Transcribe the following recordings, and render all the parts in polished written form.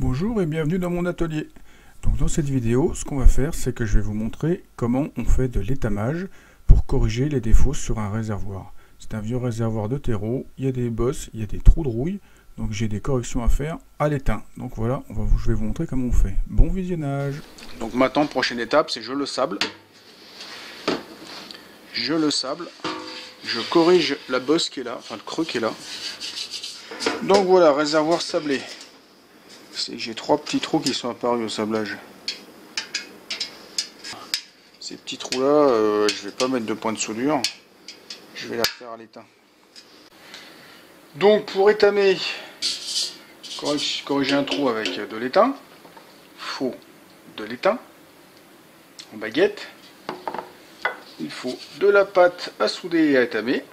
Bonjour et bienvenue dans mon atelier. Donc dans cette vidéo, ce qu'on va faire, c'est que je vais vous montrer comment on fait de l'étamage pour corriger les défauts sur un réservoir. C'est un vieux réservoir de terreau, il y a des bosses, il y a des trous de rouille, donc j'ai des corrections à faire à l'étain. Donc voilà, je vais vous montrer comment on fait. Bon visionnage. Donc maintenant, prochaine étape, c'est je le sable. Je corrige la bosse qui est là, enfin le creux qui est là. Donc voilà, réservoir sablé. C'est que j'ai 3 petits trous qui sont apparus au sablage. Ces petits trous là, je vais pas mettre de point de soudure. Je vais la faire à l'étain. Donc pour étamer, corriger un trou avec de l'étain, il faut de l'étain en baguette. Il faut de la pâte à souder et à étamer,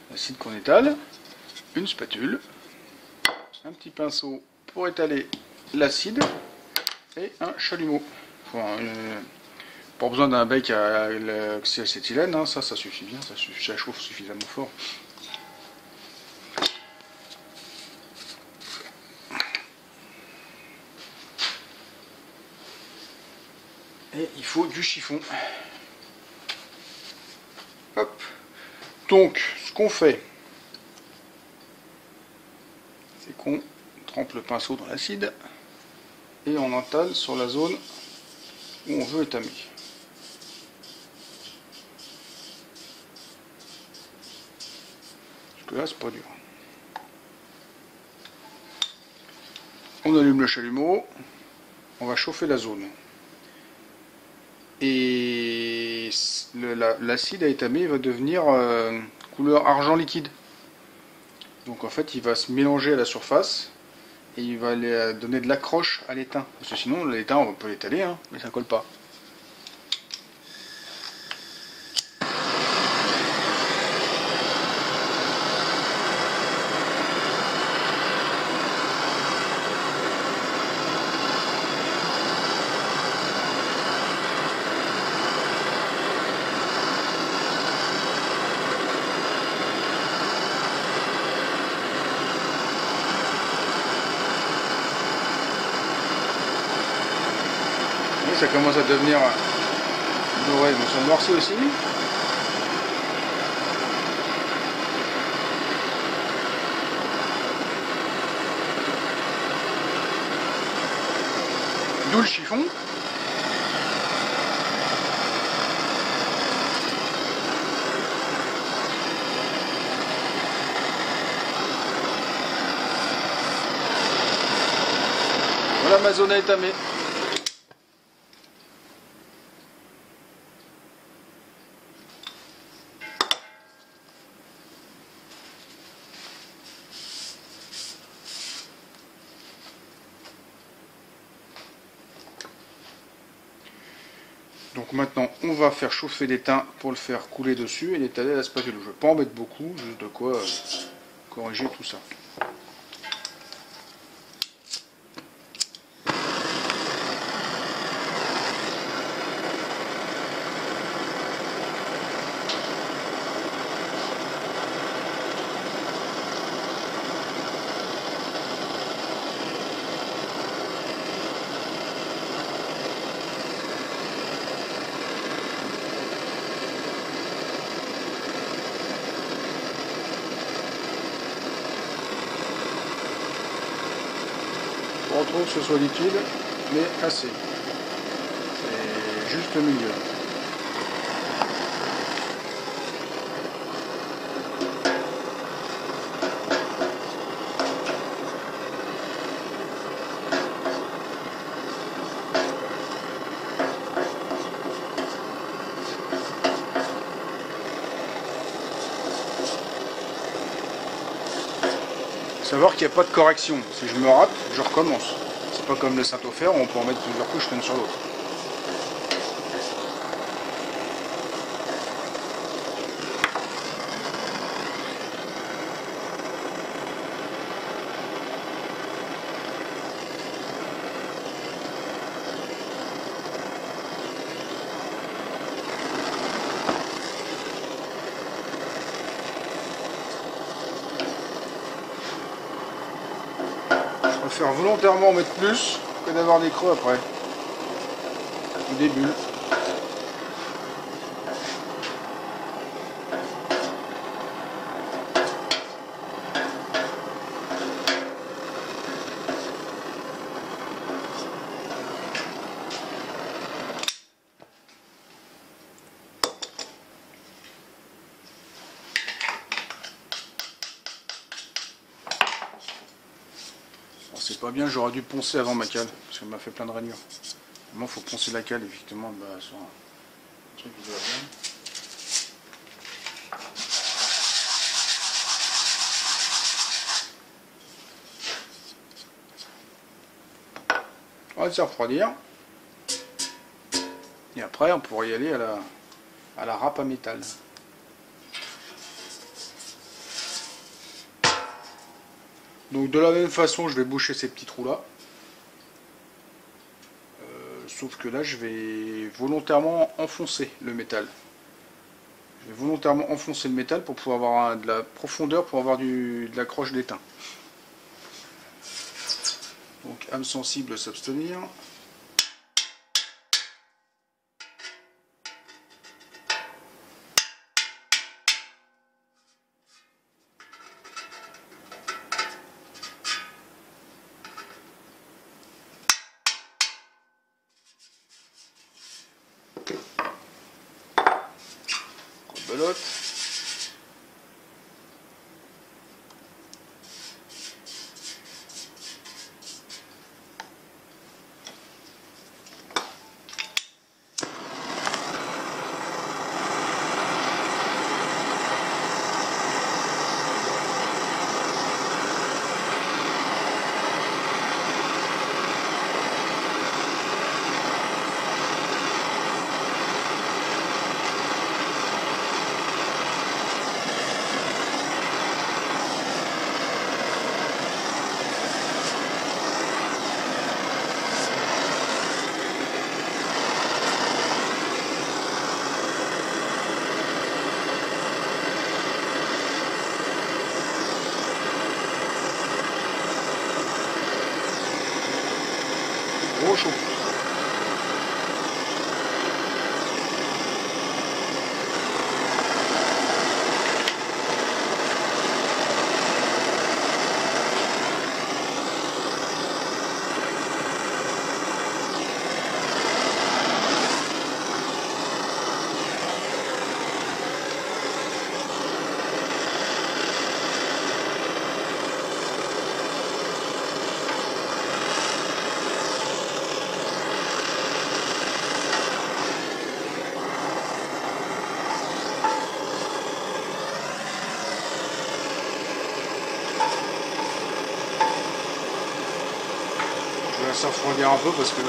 l'acide qu'on étale, une spatule, un petit pinceau pour étaler l'acide et un chalumeau. Pas besoin d'un bec à l'oxyacétylène, hein, ça suffit bien, ça chauffe suffisamment fort. Et il faut du chiffon. Hop. Donc, ce qu'on fait, c'est qu'on trempe le pinceau dans l'acide et on entale sur la zone où on veut étamer. Parce que là, c'est pas dur. On allume le chalumeau, on va chauffer la zone. Et l'acide à étamer va devenir couleur argent liquide. Donc en fait, il va se mélanger à la surface et il va aller donner de l'accroche à l'étain. Parce que sinon, l'étain, on peut l'étaler, hein, mais ça colle pas. Ça commence à devenir doré, donc ça noircit aussi. D'où le chiffon. Voilà ma zone à étamer. Donc maintenant, on va faire chauffer l'étain pour le faire couler dessus et l'étaler à la spatule. Je ne vais pas en mettre beaucoup, juste de quoi corriger tout ça. Pas trop que ce soit liquide, mais assez. C'est juste le milieu. Savoir qu'il n'y a pas de correction. Si je me rate, je recommence. C'est pas comme le Saint-Ofer où on peut en mettre plusieurs couches l'une sur l'autre. préfère volontairement en mettre plus que d'avoir des creux après. Ou des bulles. C'est pas bien, j'aurais dû poncer avant ma cale, parce qu'elle m'a fait plein de rainures. Moi, il faut poncer la cale, effectivement, sur un truc qui doit bien. On va laisser refroidir. Et après, on pourra y aller à la râpe à métal. Donc de la même façon, je vais boucher ces petits trous là. Sauf que là, je vais volontairement enfoncer le métal. Je vais volontairement enfoncer le métal pour pouvoir avoir de la profondeur, pour avoir de la croche d'étain. Donc âme sensible, s'abstenir. Belote. Gros chaud. Je vais laisser refroidir un peu parce que là...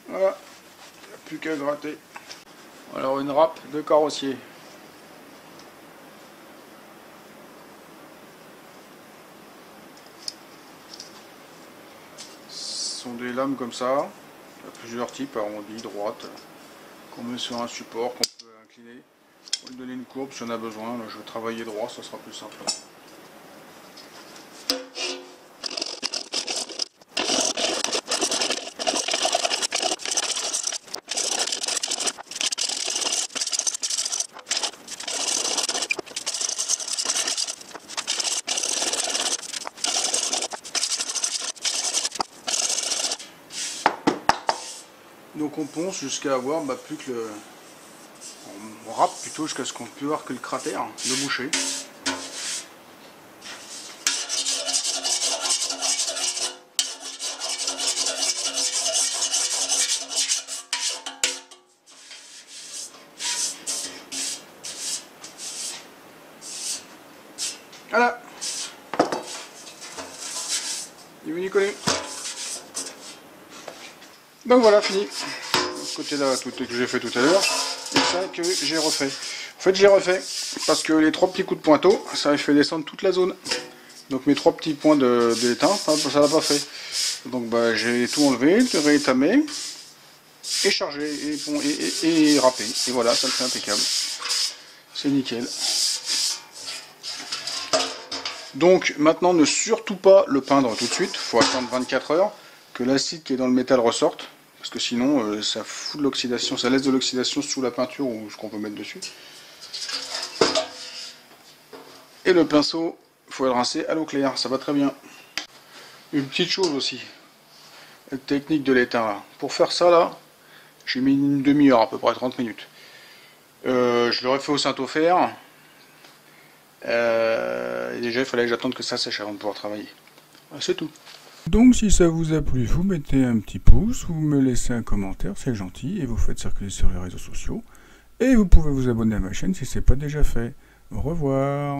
Voilà, il n'y a plus qu'à gratter. Alors une râpe de carrossier. Ce sont des lames comme ça. Il y a plusieurs types, arrondies, droites, qu'on met sur un support, qu'on peut incliner. On va lui donner une courbe si on a besoin. Là, je vais travailler droit, ça sera plus simple. Donc on ponce jusqu'à avoir plus que le... On râpe plutôt jusqu'à ce qu'on peut voir que le cratère, le boucher. Voilà. Il est venu coller. Donc voilà, fini. Ce côté-là, tout que j'ai fait tout à l'heure. Et ça que j'ai refait. En fait, j'ai refait parce que les 3 petits coups de pointeau, ça a fait descendre toute la zone. Donc mes 3 petits points d'étain, ça l'a pas fait. Donc bah, j'ai tout enlevé, réétamé, et chargé, et râpé. Et voilà, ça le fait impeccable. C'est nickel. Donc maintenant, ne surtout pas le peindre tout de suite. Il faut attendre 24 heures que l'acide qui est dans le métal ressorte. Parce que sinon, ça fout de l'oxydation, ça laisse de l'oxydation sous la peinture ou ce qu'on peut mettre dessus. Et le pinceau, il faut le rincer à l'eau claire, ça va très bien. Une petite chose aussi, la technique de l'étain là. Pour faire ça là, j'ai mis une demi-heure à peu près, 30 minutes. Je l'aurais fait au Saint-Ofer. Déjà il fallait que j'attende que ça sèche avant de pouvoir travailler. C'est tout. Donc si ça vous a plu, vous mettez un petit pouce, vous me laissez un commentaire, c'est gentil, et vous faites circuler sur les réseaux sociaux. Et vous pouvez vous abonner à ma chaîne si ce n'est pas déjà fait. Au revoir.